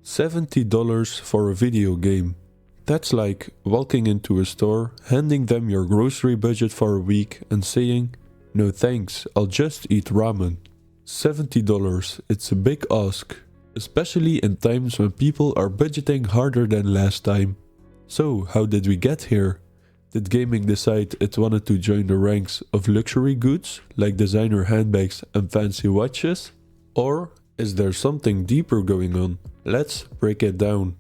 $70 for a video game. That's like walking into a store, handing them your grocery budget for a week and saying, "No thanks, I'll just eat ramen." $70, it's a big ask, especially in times when people are budgeting harder than last time. So, how did we get here? Did gaming decide it wanted to join the ranks of luxury goods like designer handbags and fancy watches? Or is there something deeper going on? Let's break it down.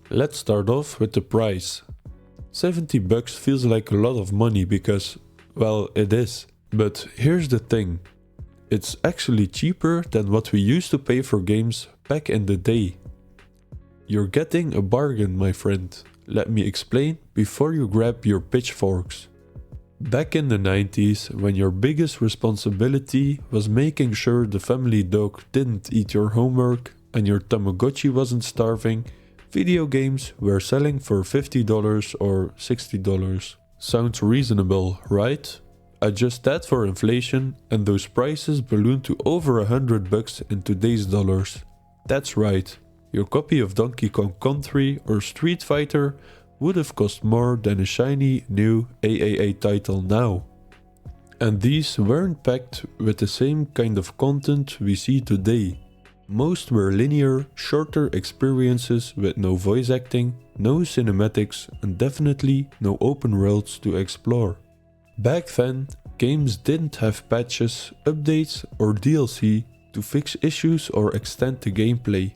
Let's start off with the price. $70 feels like a lot of money because, well, it is. But here's the thing. It's actually cheaper than what we used to pay for games back in the day. You're getting a bargain, my friend. Let me explain before you grab your pitchforks. Back in the 90s, when your biggest responsibility was making sure the family dog didn't eat your homework and your Tamagotchi wasn't starving, video games were selling for $50 or $60. Sounds reasonable, right? Adjust that for inflation and those prices balloon to over $100 in today's dollars. That's right. Your copy of Donkey Kong Country or Street Fighter would have cost more than a shiny new AAA title now. And these weren't packed with the same kind of content we see today. Most were linear, shorter experiences with no voice acting, no cinematics, and definitely no open worlds to explore. Back then, games didn't have patches, updates, or DLC to fix issues or extend the gameplay.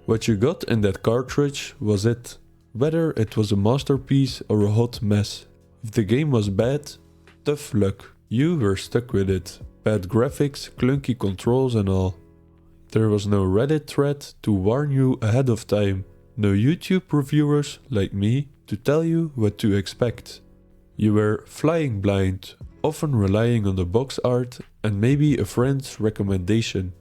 What you got in that cartridge was it, whether it was a masterpiece or a hot mess. If the game was bad, tough luck, you were stuck with it. Bad graphics, clunky controls and all. There was no Reddit thread to warn you ahead of time, no YouTube reviewers like me to tell you what to expect. You were flying blind, often relying on the box art and maybe a friend's recommendation.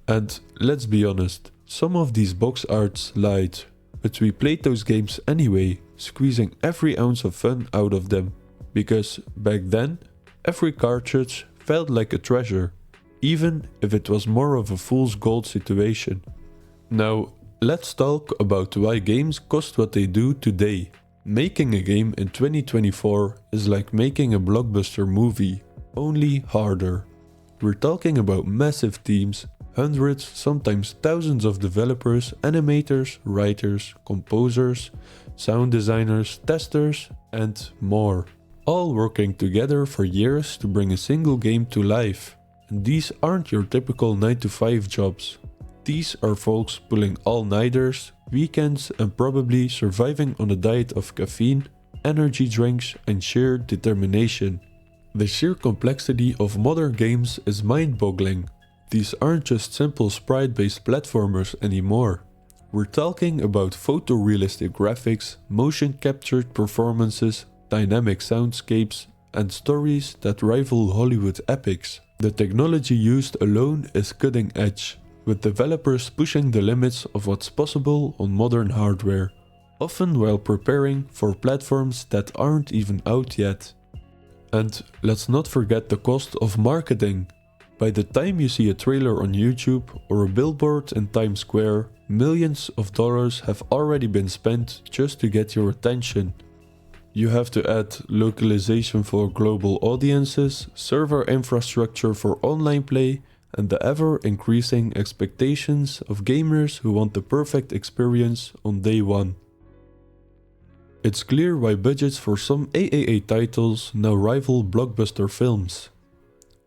And let's be honest, some of these box arts lied, but we played those games anyway, squeezing every ounce of fun out of them, because back then, every cartridge felt like a treasure, even if it was more of a fool's gold situation. Now, let's talk about why games cost what they do today. Making a game in 2024 is like making a blockbuster movie, only harder. We're talking about massive teams, hundreds, sometimes thousands of developers, animators, writers, composers, sound designers, testers, and more. All working together for years to bring a single game to life. And these aren't your typical 9-to-5 jobs. These are folks pulling all-nighters, weekends, and probably surviving on a diet of caffeine, energy drinks, and sheer determination. The sheer complexity of modern games is mind-boggling. These aren't just simple sprite-based platformers anymore. We're talking about photorealistic graphics, motion-captured performances, dynamic soundscapes, and stories that rival Hollywood epics. The technology used alone is cutting edge, with developers pushing the limits of what's possible on modern hardware, often while preparing for platforms that aren't even out yet. And let's not forget the cost of marketing. By the time you see a trailer on YouTube or a billboard in Times Square, millions of dollars have already been spent just to get your attention. You have to add localization for global audiences, server infrastructure for online play, and the ever-increasing expectations of gamers who want the perfect experience on day one. It's clear why budgets for some AAA titles now rival blockbuster films.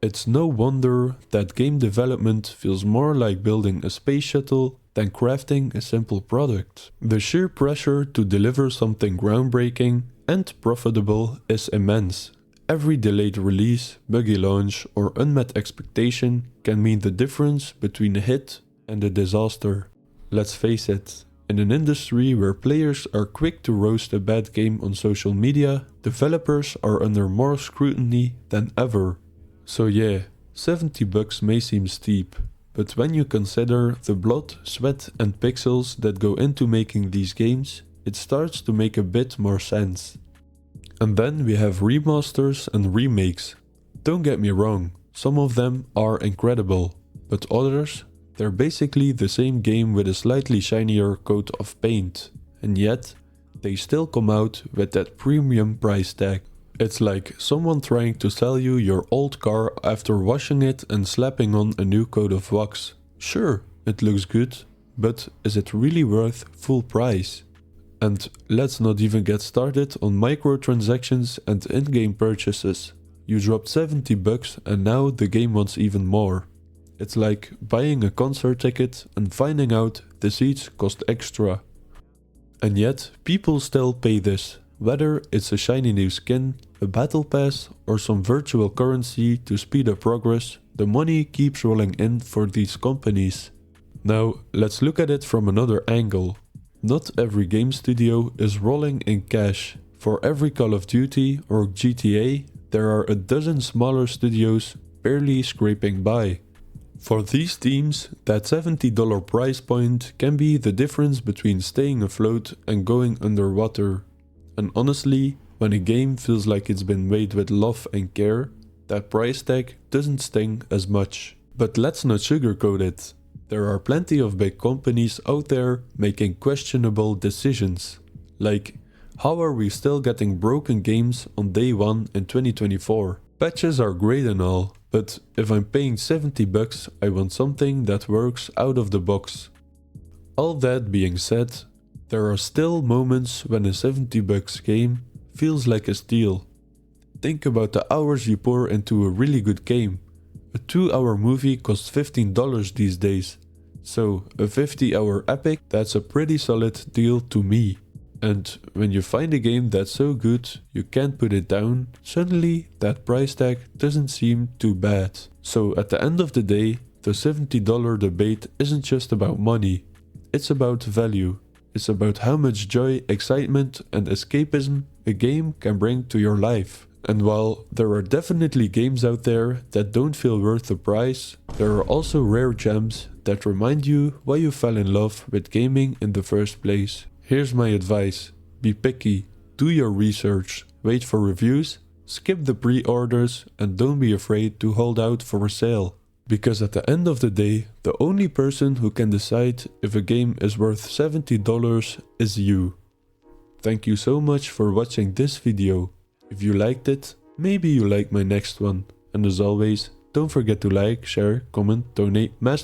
It's no wonder that game development feels more like building a space shuttle than crafting a simple product. The sheer pressure to deliver something groundbreaking and profitable is immense. Every delayed release, buggy launch, or unmet expectation can mean the difference between a hit and a disaster. Let's face it, in an industry where players are quick to roast a bad game on social media, developers are under more scrutiny than ever. So yeah, $70 may seem steep, but when you consider the blood, sweat and pixels that go into making these games, it starts to make a bit more sense. And then we have remasters and remakes. Don't get me wrong, some of them are incredible, but others, They're basically the same game with a slightly shinier coat of paint, and yet they still come out with that premium price tag. It's like someone trying to sell you your old car after washing it and slapping on a new coat of wax. Sure, it looks good, but is it really worth full price? And let's not even get started on microtransactions and in-game purchases. You dropped $70 and now the game wants even more. It's like buying a concert ticket and finding out the seats cost extra. And yet, people still pay this, whether it's a shiny new skin, a battle pass, or some virtual currency to speed up progress, the money keeps rolling in for these companies. Now, let's look at it from another angle. Not every game studio is rolling in cash. For every Call of Duty or GTA, there are a dozen smaller studios barely scraping by. For these teams, that $70 price point can be the difference between staying afloat and going underwater. And honestly, when a game feels like it's been made with love and care, that price tag doesn't sting as much. But let's not sugarcoat it. There are plenty of big companies out there making questionable decisions. Like, how are we still getting broken games on day one in 2024? Patches are great and all, but if I'm paying $70, I want something that works out of the box. All that being said, there are still moments when a $70 game feels like a steal. Think about the hours you pour into a really good game. A 2-hour movie costs $15 these days, so a 50-hour epic, that's a pretty solid deal to me. And when you find a game that's so good you can't put it down, suddenly that price tag doesn't seem too bad. So at the end of the day, the $70 debate isn't just about money, it's about value. It's about how much joy, excitement and escapism a game can bring to your life. And while there are definitely games out there that don't feel worth the price, there are also rare gems that remind you why you fell in love with gaming in the first place. Here's my advice: be picky, do your research, wait for reviews, skip the pre-orders and don't be afraid to hold out for a sale. Because at the end of the day, the only person who can decide if a game is worth $70 is you. Thank you so much for watching this video. If you liked it, maybe you like my next one. And as always, don't forget to like, share, comment, donate, master.